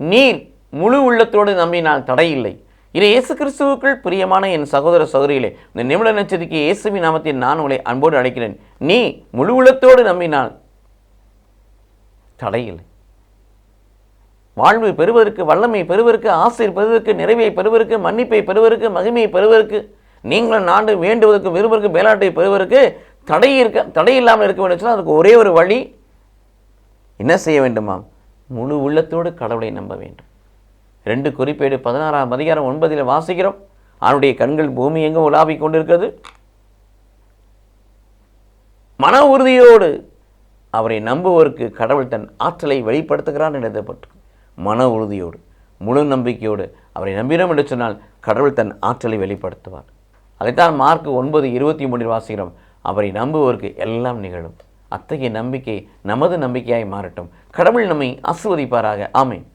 நீர் முழு உள்ளத்தோடு நம்பினால் தடையில்லை. இதை இயேசு கிறிஸ்துவுக்குள் பிரியமான என் சகோதர சகோதரிகளே, இந்த நிமிட நட்சத்திற்கு இயேசுவின் நாமத்தில் நான் உங்களை அன்போடு அழைக்கிறேன். நீ முழு உள்ளத்தோடு நம்பினால் தடையில்லை. வாழ்வு பெறுவதற்கு, வல்லமை பெறுவதற்கு, ஆசையை பெறுவதற்கு, நிறைவை பெறுவதற்கு, மன்னிப்பை பெறுவதற்கு, மகிமையை பெறுவதற்கு, நீங்களும் நாடு வேண்டுவதற்கு, விரும்புவதற்கு, மேலாட்டை பெறுவதற்கு தடை இல்லாமல் இருக்க வேண்டும் சொன்னால் அதுக்கு ஒரே ஒரு வழி, என்ன செய்ய வேண்டுமாம்? முழு உள்ளத்தோடு கடவுளை நம்ப வேண்டும். 2 குறிப்பேடு 16ஆம் அதிகாரம் 9 வாசிக்கிறோம். அவனுடைய கண்கள் பூமி எங்கும் உலாவிக் கொண்டிருக்கிறது. மன உறுதியோடு அவரை நம்புவோருக்கு கடவுள் தன் ஆற்றலை வெளிப்படுத்துகிறார் என்று எழுதப்பட்டு, மன உறுதியோடு முழு நம்பிக்கையோடு அவரை நம்பினோம் என்று சொன்னால் கடவுள் தன் ஆற்றலை வெளிப்படுத்துவார். அதைத்தான் மார்க் 9:23 வாசிக்கிறோம். அவரை நம்புவோருக்கு எல்லாம் நிகழும். அத்தகைய நம்பிக்கை நமது நம்பிக்கையாய் மாறட்டும். கடவுள் நம்மை ஆசீர்வதிப்பாராக. ஆமென்.